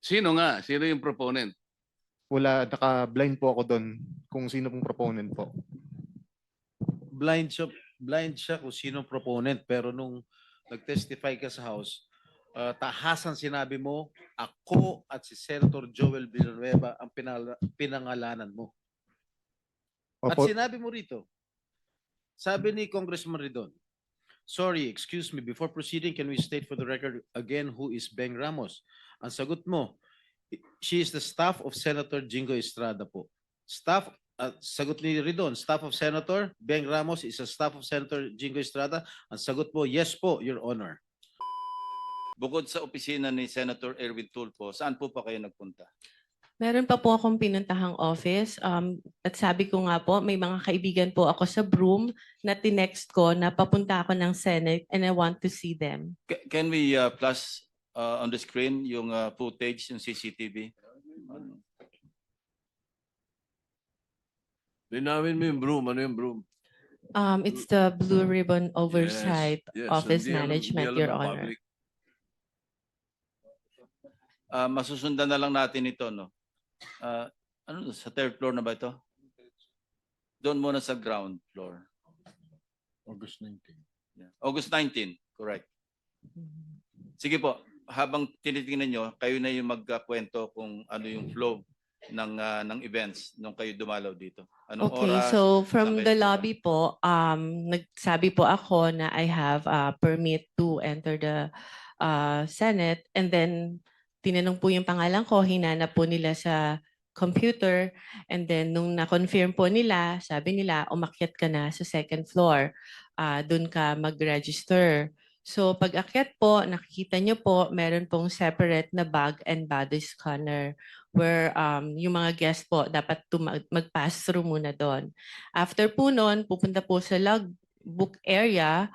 Sino nga? Sino yung proponent? Wala, naka-blind po ako doon kung sino pong proponent po. Blind siya kung sino proponent, pero nung nag-testify ka sa House, tahasan sinabi mo, ako at si Senator Joel Villanueva ang pinangalanan mo. At Opo, sinabi mo rito, sabi ni Congressman Ridon, sorry, excuse me, before proceeding, can we state for the record again who is Beng Ramos? Ang sagot mo, she is the staff of Senator Jingo Estrada po. Sagot ni Ridon, staff of Senator Beng Ramos is a staff of Senator Jingo Estrada. Ang sagot mo, yes po, Your Honor. Bukod sa opisina ni Senator Erwin Tulfo, saan po pa kayo nagpunta? Meron pa po akong pinuntahang office. At sabi ko nga po, may mga kaibigan po ako sa Broome na tinext ko na papunta ako ng Senate and I want to see them. Can we flash on the screen yung footage, yung CCTV? Linawin mo yung broom. Ano yung broom? It's the Blue Ribbon Oversight Yes, Office hindi alam- Management, hindi alam Your ng Honor. public. Masusundan na lang natin ito, no? Ano, sa third floor na ba ito? Doon muna sa ground floor. August 19. Yeah. August 19, correct. Sige po, habang tinitingnan nyo, kayo na yung magkakwento kung ano yung flow ng events nung kayo dumalaw dito. Anong Okay, oras? so saan from kayo the pupunta? lobby po, nagsabi po ako na I have a permit to enter the Senate, and then tinanong po yung pangalan ko, hinanap po nila sa computer, and then nung na-confirm po nila, sabi nila, umakyat ka na sa second floor, doon ka mag-register. So pag akyat po, nakikita nyo po, meron pong separate na bag and body scanner where yung mga guest po dapat mag-pass through muna doon. After po noon, pupunta po sa logbook area,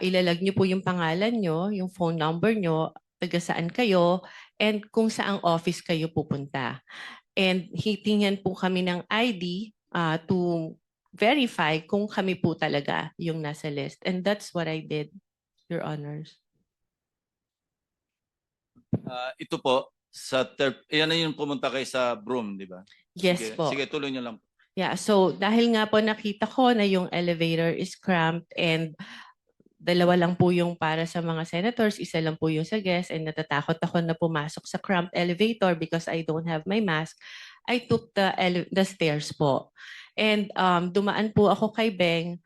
ilalag nyo po yung pangalan nyo, yung phone number nyo, taga saan kayo, and kung saang office kayo pupunta. And hitingnan po kami ng ID to verify kung kami po talaga yung nasa list. And that's what I did, Your Honors. Ito po, sa third, yan na yung pumunta kayo sa Broome, di ba? Yes Sige, po. sige, tuloy nyo lang. Yeah, so dahil nga po nakita ko na yung elevator is cramped and dalawa lang po yung para sa mga senators, isa lang po yung sa guests, and natatakot ako na pumasok sa cramped elevator because I don't have my mask, I took the stairs po. And dumaan po ako kay Beng.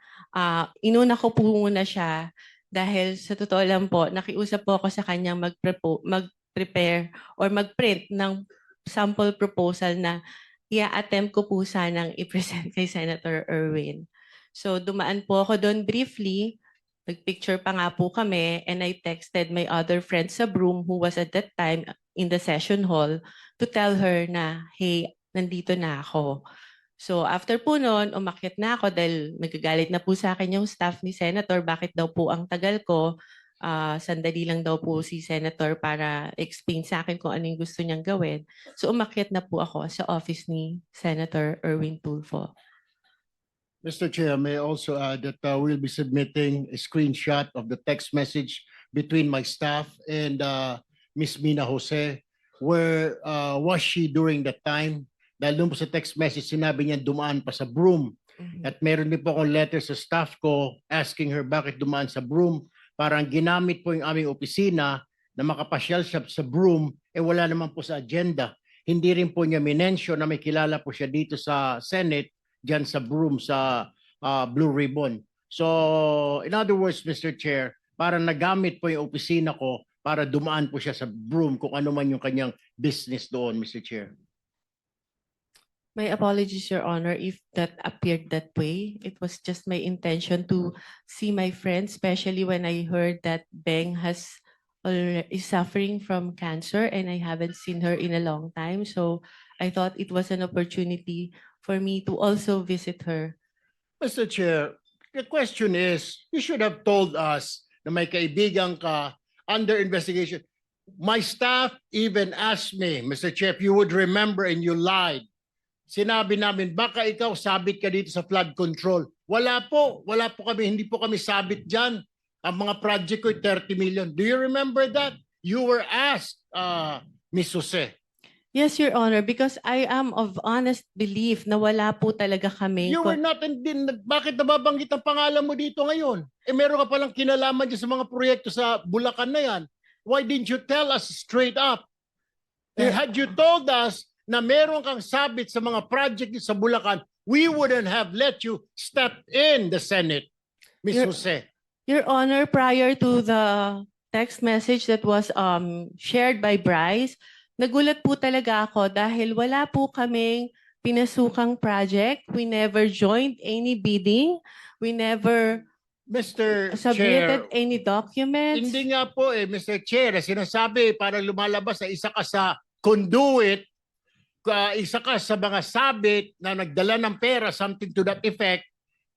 Inuna ko po muna siya dahil sa totoo lang po, nakiusap po ako sa kanyang mag-prepare or mag-print ng sample proposal na i-attempt ko po sanang i-present kay Senator Erwin. So dumaan po ako doon briefly, nagpicture pa nga po kami, and I texted my other friend sa Broome who was at that time in the session hall to tell her na, hey, nandito na ako. So after po noon, umakyat na ako dahil nagagalit na po sa akin yung staff ni Senator, bakit daw po ang tagal ko. Sandali lang daw po si Senator para explain sa akin kung ano yung gusto niyang gawin. So umakyat na po ako sa office ni Senator Erwin Tulfo. Mr. Chair, may I also add that we'll be submitting a screenshot of the text message between my staff and Ms. Mina Jose. Where was she during that time? Dahil doon po sa text message, sinabi niya dumaan pa sa Broome. At meron din po akong letter sa staff ko asking her bakit dumaan sa Broome. Parang ginamit po yung aming opisina na makapasyal siya sa Broome, wala naman po sa agenda. Hindi rin po niya minensyon na may kilala po siya dito sa Senate, dyan sa Broome, sa Blue Ribbon. So, in other words, Mr. Chair, parang nagamit po yung opisina ko para dumaan po siya sa Broome kung ano man yung kanyang business doon, Mr. Chair. My apologies, Your Honor, if that appeared that way. It was just my intention to see my friend, especially when I heard that Beng is suffering from cancer and I haven't seen her in a long time. So I thought it was an opportunity for me to also visit her. Mr. Chair, the question is, you should have told us na may kaibigan ka under investigation. My staff even asked me, Mr. Chair, if you would remember and you lied. Sinabi namin, baka ikaw sabit ka dito sa flood control. Wala po kami, hindi po kami sabit dyan. Ang mga project ko, 30 million. Do you remember that? You were asked Miss Jose. Yes, Your Honor, because I am of honest belief na wala po talaga kami. You were not bakit nababanggit ang pangalan mo dito ngayon? Eh meron ka palang kinalaman dyan sa mga proyekto sa Bulacan na yan. Why didn't you tell us straight up? And had you told us na meron kang sabit sa mga project sa Bulacan, we wouldn't have let you step in the Senate, Miss Your- Jose. Your Honor, prior to the text message that was shared by Bryce, nagulat po talaga ako dahil wala po kaming pinasukang project. We never joined any bidding. We never Mr. submitted Chair, any documents. hindi nga po Mr. Chair, sinasabi para lumalabas na isa ka sa conduit, isa ka sa mga sabit na nagdala ng pera, something to that effect.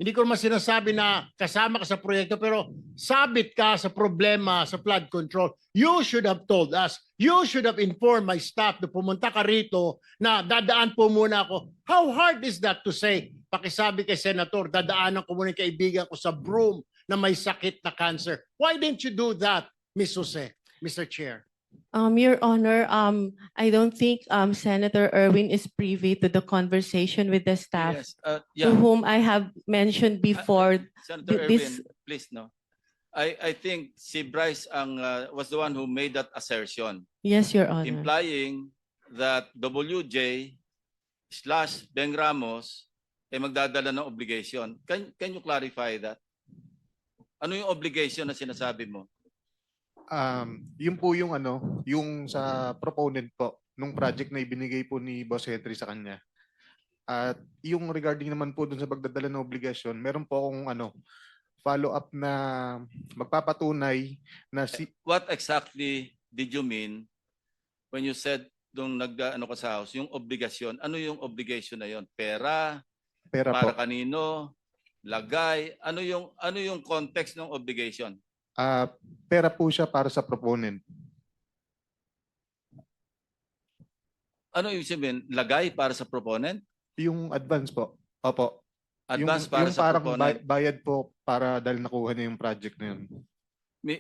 Hindi ko naman sinasabi na kasama ka sa proyekto, pero sabit ka sa problema sa flood control. You should have told us. You should have informed my staff na pumunta ka rito na dadaan po muna ako. How hard is that to say? Pakisabi kay Senator, dadaanan ko muna yung kaibigan ko sa Broome na may sakit na cancer. Why didn't you do that, Ms. Jose, Mr. Chair? Your Honor, I don't think Senator Erwin is privy to the conversation with the staff Yes, to yeah. whom I have mentioned before. Senator this- Erwin, please no. I think si Bryce was the one who made that assertion, Yes, Your Honor. implying that WJ / Beng Ramos ay magdadala ng obligation. Can you clarify that? Ano yung obligation na sinasabi mo? Yun po yung yung sa proponent po nung project na ibinigay po ni Boss Henry sa kanya. At yung regarding naman po dun sa pagdadala ng obligasyon, meron po akong follow up na magpapatunay na What exactly did you mean when you said nung ka sa house, yung obligasyon? Ano yung obligation na yon? Pera? pera po. Para kanino? Lagay? Ano yung context ng obligation? Pera po siya para sa proponent. Ano yung sabihin? Lagay para sa proponent? Yung advance po. Opo. Advance yung, para yung sa parang proponent? bayad po para dahil nakuha na yung project na yun.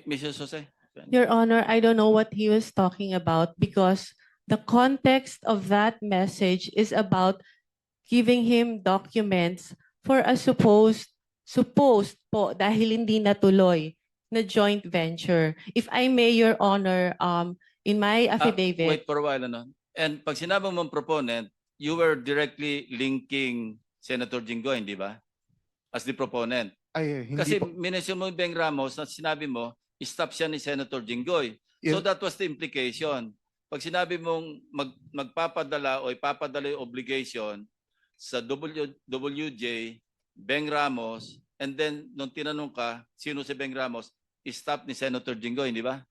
Mrs. Jose? Your Honor, I don't know what he was talking about because the context of that message is about giving him documents for a supposed po dahil hindi natuloy na joint venture. If I may, Your Honor, in my affidavit, Wait for a while. And pag sinabi mong proponent, you were directly linking Senator Jinggoy, hindi ba? As the proponent. Ay, hindi Kasi po. minention mo yung Beng Ramos na sinabi mo, stop siya ni Senator Jinggoy. So Yes. that was the implication. Pag sinabi mong magpapadala o ipapadala yung obligation sa WJ, Beng Ramos, and then nung tinanong ka, sino si Beng Ramos, stop ni Senator Jinggoy, hindi ba?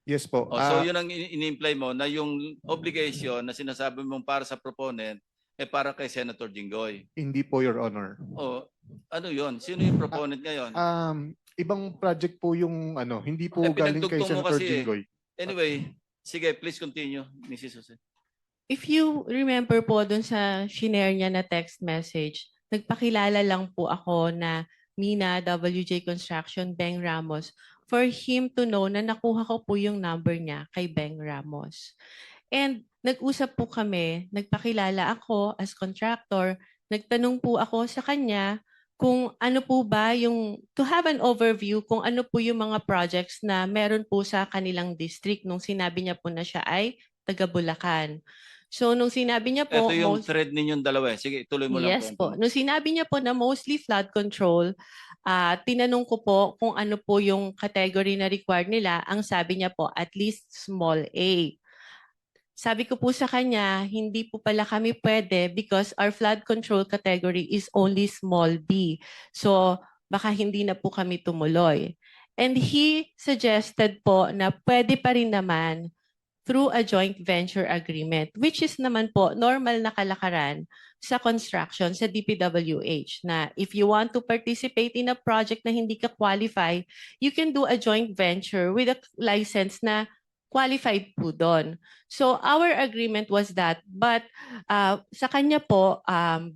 Yes po. So yun ang ini-imply mo na yung obligation na sinasabi mong para sa proponent para kay Senator Jinggoy. Hindi po, Your Honor. Ano yun? Sino yung proponent ngayon? Ibang project po yung hindi po galing kay pinagdugtong mo Senator kasi Jinggoy. Anyway, sige, please continue, Mrs. Jose. if you remember po dun sa shinare niya na text message, nagpakilala lang po ako na Mina, WJ Construction, Beng Ramos, for him to know na nakuha ko po yung number niya kay Beng Ramos. And nag-usap po kami, nagpakilala ako as contractor, nagtanong po ako sa kanya kung ano po ba yung, to have an overview kung ano po yung mga projects na meron po sa kanilang district nung sinabi niya po na siya ay taga Bulacan. So nung sinabi niya po, Ito yung thread ninyong dalawa. Sige, tuloy mo lang. yes po. Nung sinabi niya po na mostly flood control, tinanong ko po kung ano po yung category na required nila. Ang sabi niya po, at least small A. Sabi ko po sa kanya, hindi po pala kami pwede because our flood control category is only small B. So baka hindi na po kami tumuloy. And he suggested po na pwede pa rin naman through a joint venture agreement, which is naman po normal na kalakaran sa construction sa DPWH na if you want to participate in a project na hindi ka qualify, you can do a joint venture with a license na qualified po doon. So our agreement was that, but sa kanya po,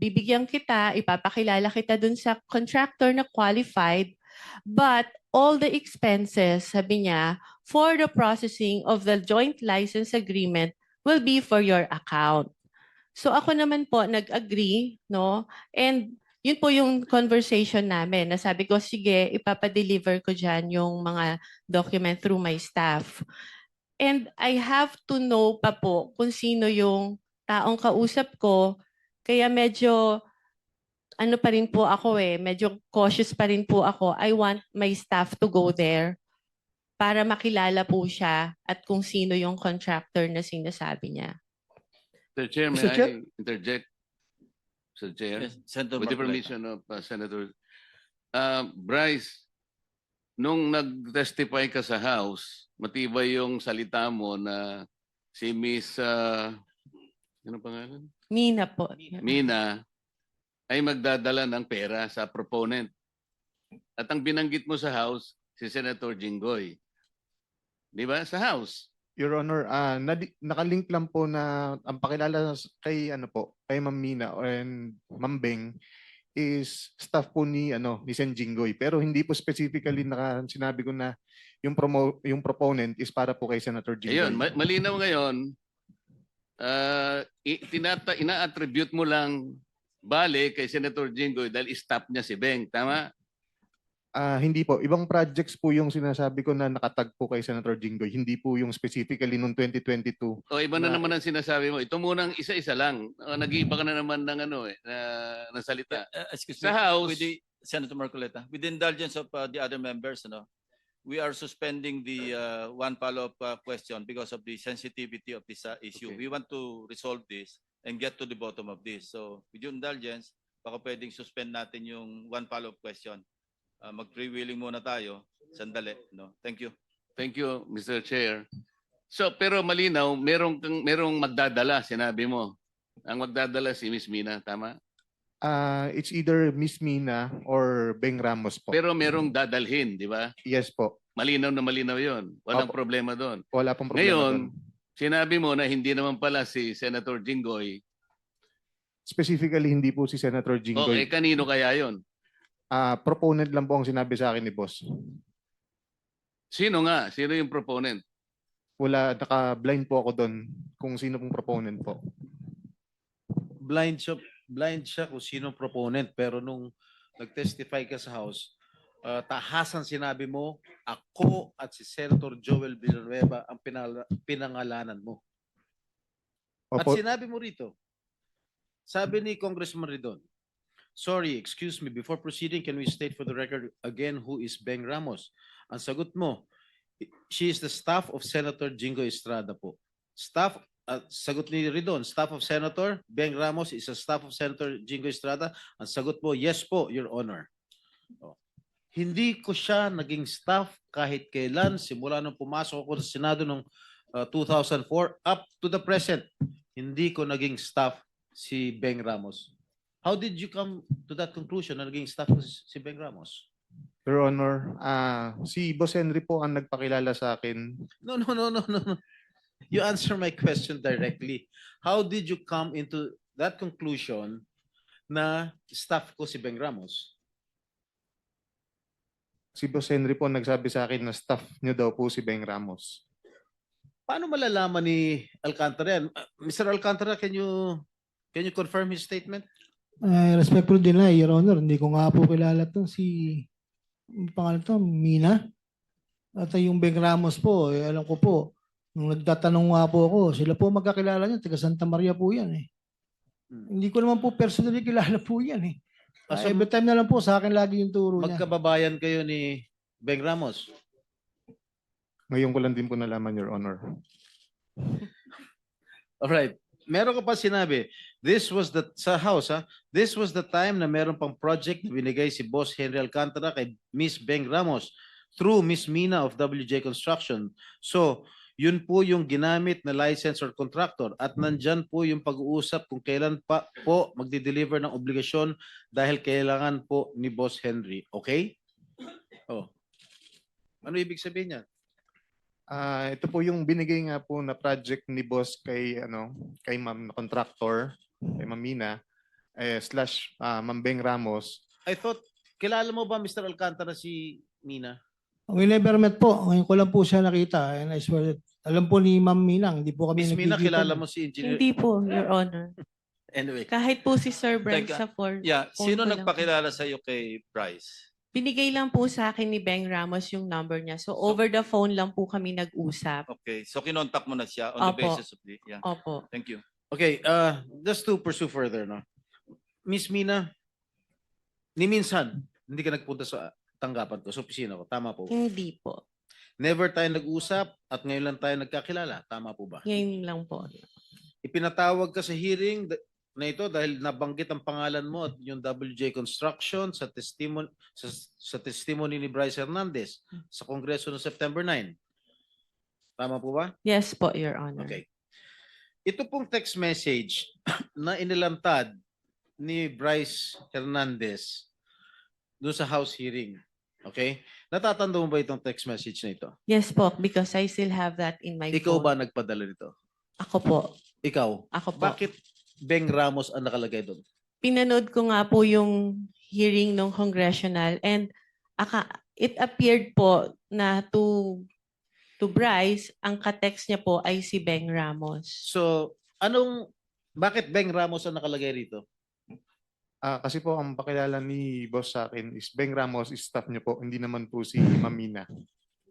bibigyan kita, ipapakilala kita dun sa contractor na qualified, but all the expenses, sabi niya, for the processing of the joint license agreement will be for your account. So ako naman po nag-agree, no? And yun po yung conversation namin. Nasabi ko, sige, ipapadeliver ko dyan yung mga document through my staff. And I have to know pa po kung sino yung taong kausap ko. Kaya medyo, ano pa rin po ako medyo cautious pa rin po ako. I want my staff to go there para makilala po siya at kung sino yung contractor na sinasabi niya. Mr. Chair, may Mr. Chair? I interject? Mr. Chair, Yes, Senator with the Marcoleta. permission of Senator. Bryce, nung nag-testify ka sa House, matibay yung salita mo na si Miss, ano pangalan? Mina po. Mina, ay magdadala ng pera sa proponent. At ang binanggit mo sa House, si Senator Jinggoy. Di ba? Sa House. Your Honor, nakalink lang po na ang pakilala kay kay Ma'am Mina and Ma'am Beng is staff po ni Sen Jinggoy, pero hindi po specifically sinabi ko na yung proponent is para po kay Senator Jinggoy. Ayun, malinaw ngayon, ina-attribute mo lang bale kay Senator Jinggoy dahil stop niya si Beng. Tama? Hindi po. Ibang projects po yung sinasabi ko na nakatag po kay Senator Jinggoy. Hindi po yung specifically noong 2022. O iba na Na- naman ang sinasabi mo. Ito munang isa-isa lang. Nag-iiba ka na naman ng na salita. Excuse Sa me, House- with the Senator Marcoleta, with the indulgence of the other members, we are suspending the one follow-up question because of the sensitivity of this issue. Okay. We want to resolve this and get to the bottom of this. So, with your indulgence, baka pwedeng suspend natin yung one follow-up question. Mag-freewheeling muna tayo. Sandali. No? Thank you. Thank you, Mr. Chair. So, pero malinaw, merong magdadala, sinabi mo. Ang magdadala si Miss Mina, tama? It's either Miss Mina or Beng Ramos po. Pero merong dadalhin, di ba? Yes po. Malinaw na malinaw yon. Walang Opo. problema doon. Wala pong problema Ngayon, doon. sinabi mo na hindi naman pala si Senator Jinggoy. Specifically, hindi po si Senator Jinggoy. Okay, kanino kaya yon? Proponent lang po ang sinabi sa akin ni boss. Sino nga? Sino yung proponent? Wala, naka-blind po ako doon kung sino pong proponent po. Blind siya kung sino proponent, pero nung nag-testify ka sa House, tahasan sinabi mo, ako at si Senator Joel Villanueva ang pinangalanan mo. At Opo, sinabi mo rito, sabi ni Congressman Ridon, sorry, excuse me, before proceeding, can we state for the record again who is Beng Ramos? Ang sagot mo, she is the staff of Senator Jingo Estrada po. Sagot ni Ridon, staff of Senator Beng Ramos is a staff of Senator Jingo Estrada. Ang sagot mo, yes po, Your Honor. Hindi ko siya naging staff kahit kailan, simula nung pumasok ako sa Senado noong 2004 up to the present. Hindi ko naging staff si Beng Ramos. How did you come to that conclusion na naging staff ko si Beng Ramos? Your Honor, si Boss Henry po ang nagpakilala sa akin. No. You answer my question directly. How did you come into that conclusion na staff ko si Beng Ramos? Si Boss Henry po nagsabi sa akin na staff niyo daw po si Beng Ramos. Paano malalaman ni Alcantara yan? Mr. Alcantara, can you confirm his statement? Respectful deny, Your Honor. Hindi ko nga po kilala to si pangalan to, Mina. At yung Beng Ramos po, alam ko po, nung nagtatanong nga po ako, sila po magkakilala niya, taga Santa Maria po yan eh. Hindi ko naman po personally kilala po yan eh. So, Every time na lang po, sa akin lagi yung turo niya. magkababayan kayo ni Beng Ramos. Ngayon ko lang din po nalaman, Your Honor. Alright. Meron ka pa sinabi, this was the, sa House this was the time na meron pang project na binigay si Boss Henry Alcantara kay Miss Beng Ramos through Miss Mina of WJ Construction. So, yun po yung ginamit na license or contractor at nandyan po yung pag-uusap kung kailan pa po magdi-deliver ng obligasyon dahil kailangan po ni Boss Henry. Okay? Oh. Ano ibig sabihin niya? Ito po yung binigay nga po na project ni boss kay kay Ma'am na contractor, kay Ma'am Mina / Ma'am Beng Ramos. I thought, kilala mo ba Mr. Alcantara si Mina? We never met po. Ngayon ko lang po siya nakita. And I swear that, alam po ni Ma'am Minang, hindi po kami Miss Mina, nagkikita. kilala mo si Engineer? Hindi po, Your Honor. Anyway, Kahit po si Sir Brent Teka, sa phone. Yeah, phone sino ko lang po. nagpakilala sa iyo kay Bryce? Binigay lang po sa akin ni Beng Ramos yung number niya. So over the phone lang po kami nag-usap. Okay, so kinontak mo na siya on the Opo. basis of the, yeah. Opo. Thank you. okay, just to pursue further, no? Miss Mina, ni minsan, hindi ka nagpunta sa tanggapan ko, sa opisina ko. Tama po. Hindi po. Never tayo nag-usap at ngayon lang tayo nagkakilala. Tama po ba? Ngayon lang po. Ipinatawag ka sa hearing na ito dahil nabanggit ang pangalan mo at yung WJ Construction sa testimony ni Bryce Hernandez sa Kongreso noong September 9. Tama po ba? Yes po, Your Honor. Okay. Ito pong text message na inilantad ni Bryce Hernandez doon sa House hearing. Okay? Natatanda mo ba itong text message na ito? Yes po, because I still have that in my Ikaw phone. ba nagpadala nito? Ako po. Ikaw? Ako po. Bakit Beng Ramos ang nakalagay doon? Pinanood ko nga po yung hearing ng congressional and it appeared po na to Bryce, ang ka-text niya po ay si Beng Ramos. So, bakit Beng Ramos ang nakalagay rito? Kasi po ang pakilala ni boss sa akin is Beng Ramos is staff niyo po, hindi naman po si Ma'am Mina.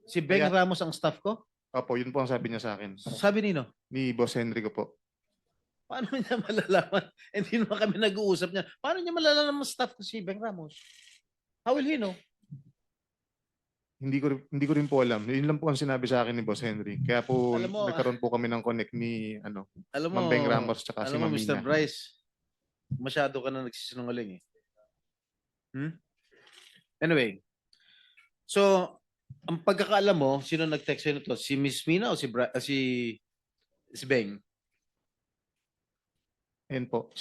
Si Beng Kaya- Ramos ang staff ko? Opo, yun po ang sabi niya sa akin. Sabi nino? Ni Boss Henry ko po. Paano niya malalaman? Hindi naman kami nag-uusap niya. Paano niya malalaman staff ko si Beng Ramos? How will he know? Hindi ko rin po alam. Yun lang po ang sinabi sa akin ni Boss Henry. Kaya po Alam mo, nagkaroon po kami ng connect ni Alam mo, Ma'am Beng Ramos tsaka si alam mo, Ma'am Mr. Mina. Bryce, masyado ka na nagsisinungaling eh. Anyway, so, ang pagkakaalam mo, sino nag-text sa'yo nito? Si Miss Mina o si Beng? Ayan po.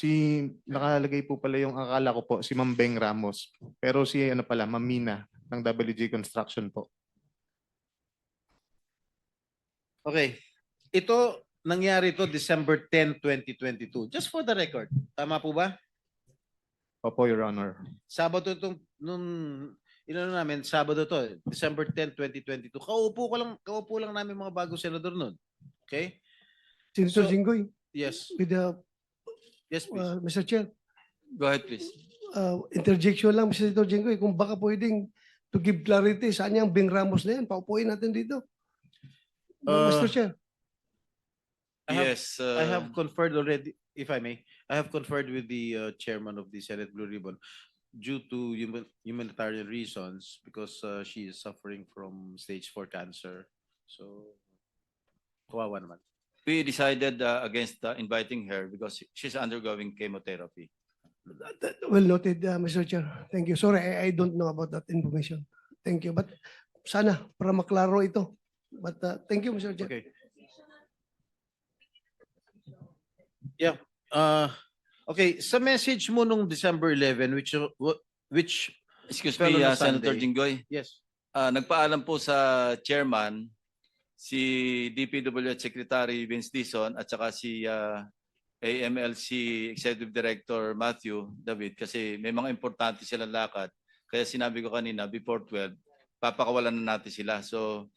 Nakalagay po pala yung akala ko po, si Ma'am Beng Ramos. Pero si pala, Ma'am Mina ng WG Construction po. Okay. Ito, nangyari to December 10, 2022. Just for the record. Tama po ba? Opo, Your Honor. Sabado itong, namin, Sabado to, December 10, 2022. Kaupo lang namin mga bagong senador nun. Okay? Senator So- Jinggoy, Yes. with the, Yes, please. Mr. Chair, Go ahead, please. interjection lang, Mr. Senator Jinggoy, kung baka pwedeng to give clarity, saan yung Beng Ramos na yan? Paupuin natin dito. Mr. Chair. Yes. I have conferred already, if I may, I have conferred with the chairman of the Senate Blue Ribbon due to humanitarian reasons because she is suffering from stage 4 cancer. So, kawawa naman. We decided against inviting her because she's undergoing chemotherapy. Well noted, Mr. Chair. Thank you. Sorry, I don't know about that information. Thank you. But sana, para maklaro ito. But thank you, Mr. Chair. Okay. Yeah. Okay, sa message mo nung December 11, which Excuse Fell me, on a Senator Sunday. Jinggoy. yes. Nagpaalam po sa chairman, si DPWH Secretary Vince Dizon at saka si AMLC Executive Director Matthew David kasi may mga importante silang lakad. Kaya sinabi ko kanina, before 12, papakawalan na natin sila. So,